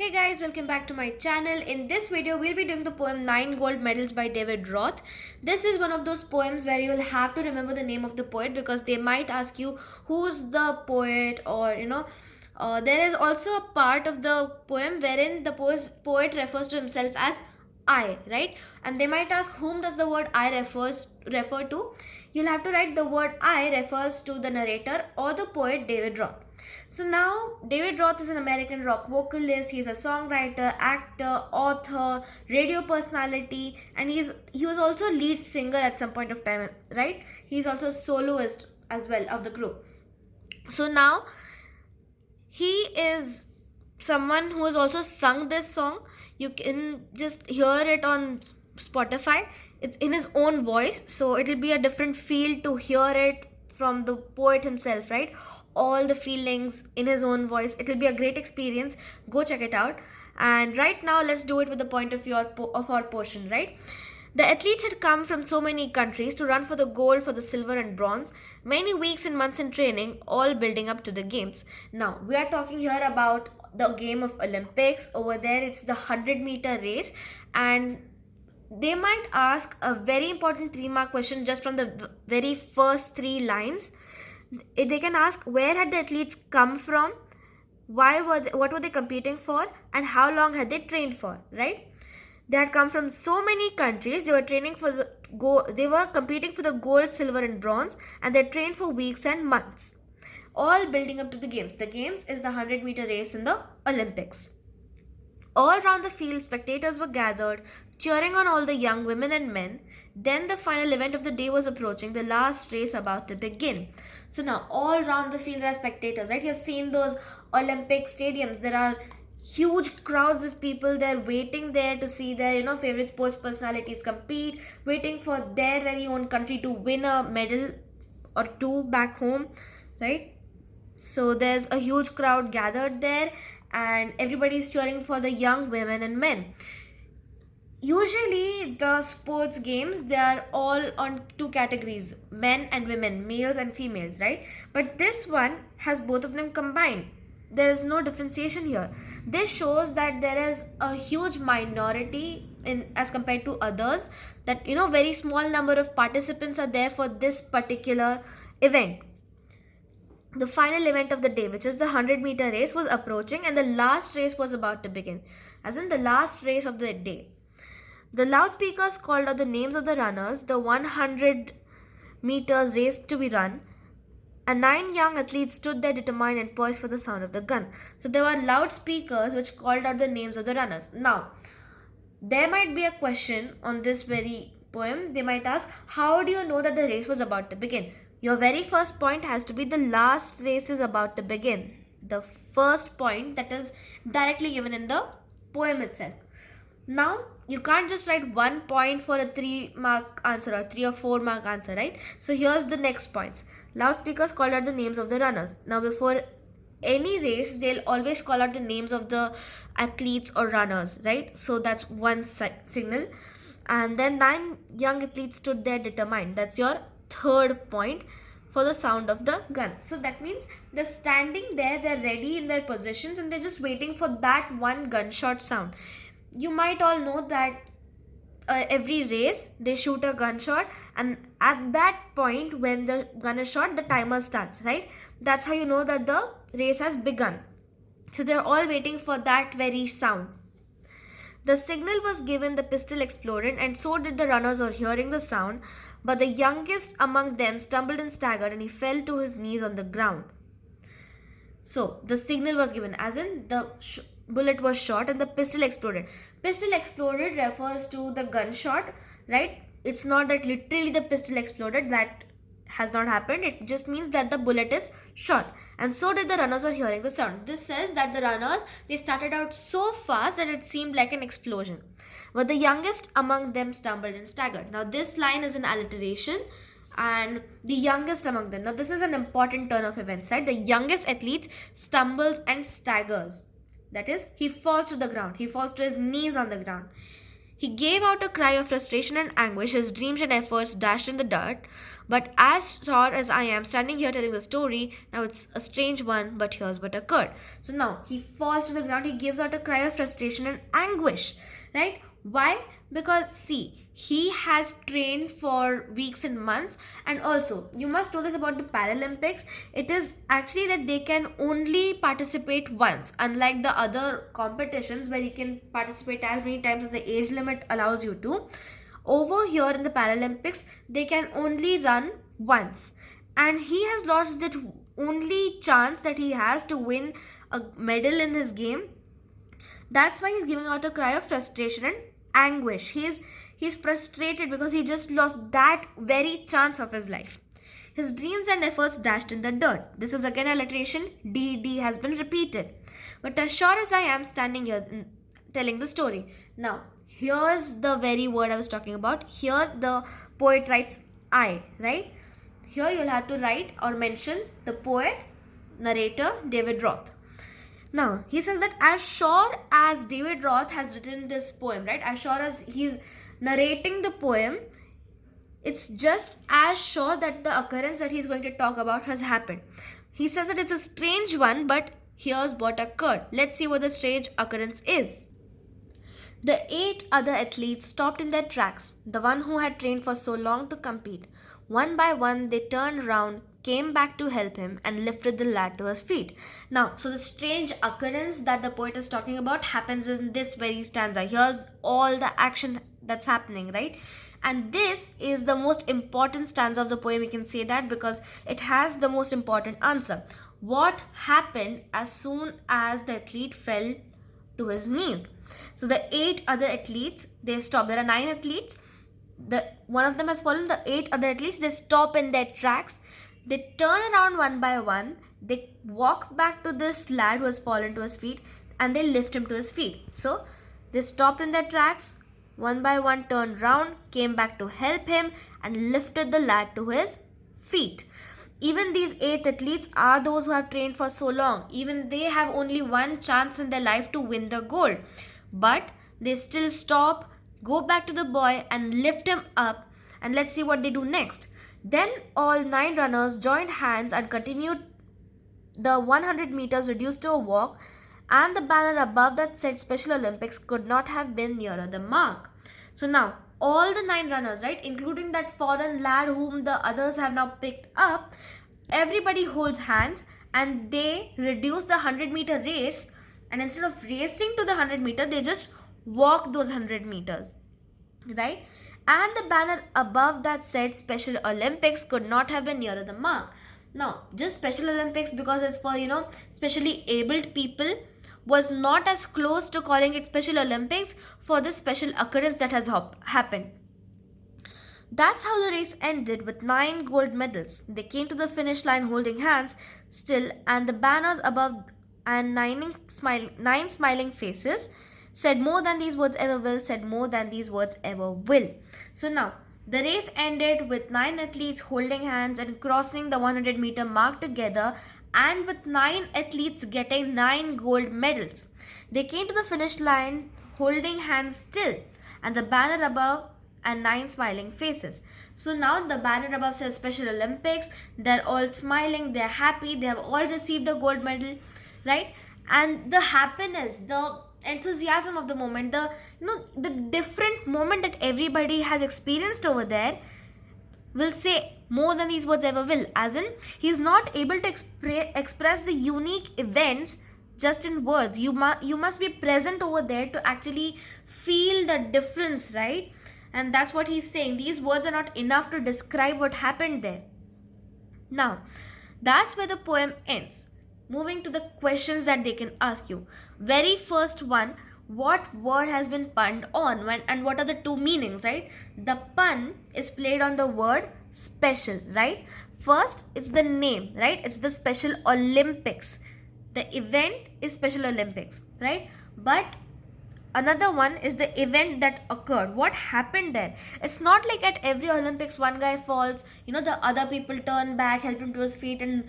Hey guys, welcome back to my channel. In this video, we'll be doing the poem 9 Gold Medals by David Roth. This is one of those poems where you'll have to remember the name of the poet because they might ask you who's the poet or there is also a part of the poem wherein the poet refers to himself as I, right? And they might ask whom does the word I refer to. You'll have to write the word I refers to the narrator or the poet David Roth. So now David Roth is an American rock vocalist. He's a songwriter, actor, author, radio personality, and he was also a lead singer at some point of time, right? He's also a soloist as well of the group. So now he is someone who has also sung this song. You can just hear it on Spotify. It's in his own voice, so it'll be a different feel to hear it from the poet himself, right? All the feelings in his own voice. It'll be a great experience. Go check it out. And right now, let's do it with the point of view of our portion, right? The athletes had come from so many countries to run for the gold, for the silver, and bronze. Many weeks and months in training, all building up to the games. Now, we are talking here about the game of Olympics. Over there, it's the 100-meter race. And they might ask a very important 3-mark question just from the very first 3 lines. They can ask where had the athletes come from, what were they competing for, and how long had they trained for, right? They had come from so many countries. They were training for they were competing for the gold, silver, and bronze, and they trained for weeks and months, all building up to the games. The games is the 100-meter race in the Olympics. All round the field, spectators were gathered, cheering on all the young women and men. Then the final event of the day was approaching, the last race about to begin. So now, all round the field there are spectators, right? You have seen those Olympic stadiums. There are huge crowds of people there waiting there to see their favorite sports personalities compete, waiting for their very own country to win a medal or two back home, right? So there's a huge crowd gathered there and everybody's cheering for the young women and men. Usually the sports games, they are all on 2 categories, men and women, males and females, right? But this one has both of them combined. There is no differentiation here. This shows that there is a huge minority in as compared to others, that very small number of participants are there for this particular event. The final event of the day, which is the 100-meter race, was approaching and the last race was about to begin, as in the last race of the day. The loudspeakers called out the names of the runners, the 100 meters race to be run, and 9 young athletes stood there determined and poised for the sound of the gun. So there were loudspeakers which called out the names of the runners. Now, there might be a question on this very poem. They might ask, how do you know that the race was about to begin? Your very first point has to be the last race is about to begin. The first point that is directly given in the poem itself. Now, you can't just write 1 point for a 3-mark answer or 3 or 4-mark answer, right? So here's the next points. Loudspeakers called out the names of the runners. Now, before any race, they'll always call out the names of the athletes or runners, right? So that's one signal. And then 9 young athletes stood there determined. That's your third point for the sound of the gun. So that means they're standing there, they're ready in their positions, and they're just waiting for that one gunshot sound. You might all know that every race they shoot a gunshot, and at that point when the gun is shot, the timer starts, right? That's how you know that the race has begun. So they're all waiting for that very sound. The signal was given, the pistol exploded, and so did the runners on hearing the sound. But the youngest among them stumbled and staggered, and he fell to his knees on the ground. So the signal was given, as in the bullet was shot and the pistol exploded. Pistol exploded refers to the gunshot, right? It's not that literally the pistol exploded. That has not happened. It just means that the bullet is shot. And so did the runners on hearing the sound. This says that the runners, they started out so fast that it seemed like an explosion. But the youngest among them stumbled and staggered. Now this line is an alliteration, and the youngest among them. Now this is an important turn of events, right? The youngest athlete stumbles and staggers. That is, he falls to the ground. He falls to his knees on the ground. He gave out a cry of frustration and anguish, his dreams and efforts dashed in the dirt. But as sure as I am standing here telling the story, now it's a strange one, but here's what occurred. So now he falls to the ground, he gives out a cry of frustration and anguish, right? Why? Because see, he has trained for weeks and months, and also you must know this about the Paralympics. It is actually that they can only participate once, unlike the other competitions where you can participate as many times as the age limit allows you to. Over here in the Paralympics, they can only run once, and he has lost that only chance that he has to win a medal in his game. That's why he's giving out a cry of frustration and anguish. He's frustrated because he just lost that very chance of his life. His dreams and efforts dashed in the dirt. This is again alliteration. D has been repeated. But as sure as I am standing here telling the story. Now, here's the very word I was talking about. Here the poet writes I, right? Here you'll have to write or mention the poet, narrator, David Roth. Now, he says that as sure as David Roth has written this poem, right? As sure as he's narrating the poem, it's just as sure that the occurrence that he's going to talk about has happened. He says that it's a strange one, but here's what occurred. Let's see what the strange occurrence is. The 8 other athletes stopped in their tracks, the one who had trained for so long to compete. One by one, they turned round, came back to help him, and lifted the lad to his feet. Now, so the strange occurrence that the poet is talking about happens in this very stanza. Here's all the action that's happening, right? And this is the most important stanza of the poem, we can say that, because it has the most important answer. What happened as soon as the athlete fell to his knees? So the 8 other athletes, they stop. There are 9 athletes. One of them has fallen. The 8 other athletes, they stop in their tracks. They turn around one by one. They walk back to this lad who has fallen to his feet, and they lift him to his feet. So they stopped in their tracks, one by one turned round, came back to help him, and lifted the lad to his feet. Even these 8 athletes are those who have trained for so long. Even they have only one chance in their life to win the gold. But they still stop, go back to the boy and lift him up, and let's see what they do next. Then all 9 runners joined hands and continued. The 100 meters reduced to a walk, and the banner above that said Special Olympics could not have been nearer the mark. So now all the 9 runners, right, including that fallen lad whom the others have now picked up, everybody holds hands and they reduce the 100-meter race, and instead of racing to the 100-meter, they just walk those 100 meters, right? And the banner above that said Special Olympics could not have been nearer the mark. Now, just Special Olympics, because it's for, specially abled people, was not as close to calling it Special Olympics for this special occurrence that has happened. That's how the race ended with 9 gold medals. They came to the finish line holding hands still, and the banners above and 9 smiling faces said more than these words ever will, said more than these words ever will. So now, the race ended with 9 athletes holding hands and crossing the 100-meter mark together, and with 9 athletes getting 9 gold medals. They came to the finish line holding hands still, and the banner above and 9 smiling faces. So now the banner above says Special Olympics. They're all smiling, they're happy, they have all received a gold medal, right? And the happiness, the enthusiasm of the moment, the different moment that everybody has experienced over there will say more than these words ever will. As in, he's not able to express the unique events just in words. You must be present over there to actually feel the difference, right? And that's what he's saying. These words are not enough to describe what happened there. Now, that's where the poem ends. Moving to the questions that they can ask you. Very first one, what word has been punned on and what are the 2 meanings, right? The pun is played on the word special, right? First, it's the name, right? It's the Special Olympics. The event is Special Olympics, right? But another one is the event that occurred. What happened there? It's not like at every Olympics one guy falls, the other people turn back, help him to his feet, and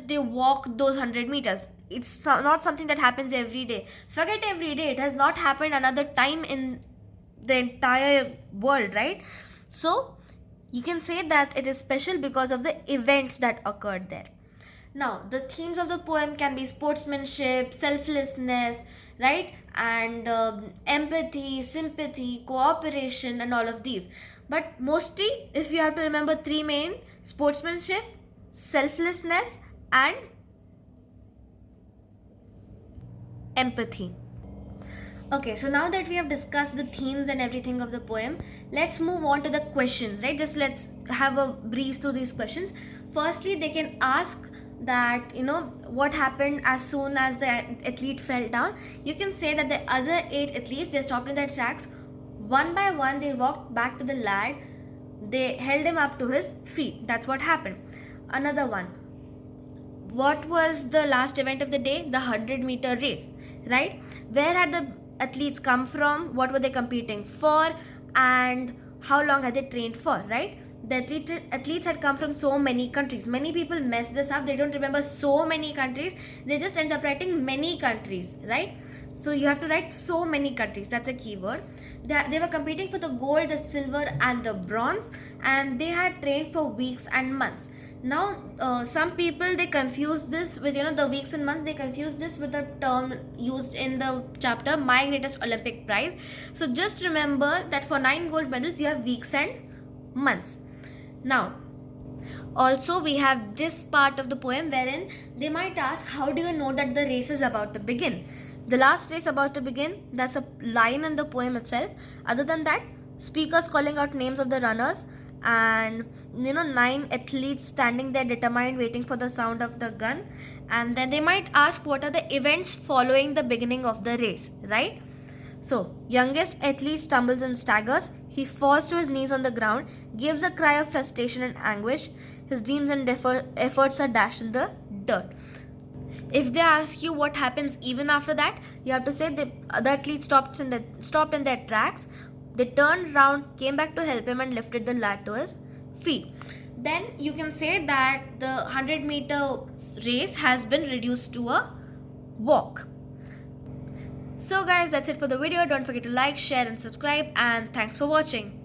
they walk those 100 meters. It's not something that happens every day. Forget every day. It has not happened another time in the entire world, right? So you can say that it is special because of the events that occurred there. Now, the themes of the poem can be sportsmanship, selflessness, right? And empathy, sympathy, cooperation, and all of these. But mostly, if you have to remember three main: sportsmanship, selflessness, and empathy. Okay, so now that we have discussed the themes and everything of the poem, let's move on to the questions, right? Just let's have a breeze through these questions. Firstly, they can ask that, what happened as soon as the athlete fell down. You can say that the other 8 athletes, they stopped in their tracks. One by one, they walked back to the lad. They held him up to his feet. That's what happened. Another one. What was the last event of the day? The 100-meter race, right? Where had the athletes come from? What were they competing for? And how long had they trained for, right? The athletes had come from so many countries. Many people mess this up. They don't remember so many countries. They just end up writing many countries, right? So you have to write so many countries. That's a keyword. They were competing for the gold, the silver, and the bronze, and they had trained for weeks and months. Now, some people, they confuse this with the weeks and months. They confuse this with a term used in the chapter, My Greatest Olympic Prize. So just remember that for 9 gold medals, you have weeks and months. Now, also we have this part of the poem wherein they might ask, how do you know that the race is about to begin? The last race about to begin, that's a line in the poem itself. Other than that, speakers calling out names of the runners, and 9 athletes standing there determined, waiting for the sound of the gun. And then they might ask, what are the events following the beginning of the race, right? So, youngest athlete stumbles and staggers. He falls to his knees on the ground, gives a cry of frustration and anguish. His dreams and efforts are dashed in the dirt. If they ask you what happens even after that, you have to say the other athlete stopped in their tracks. They turned round, came back to help him, and lifted the lad to his feet. Then you can say that the 100-meter race has been reduced to a walk. So guys, that's it for the video. Don't forget to like, share, and subscribe, and thanks for watching.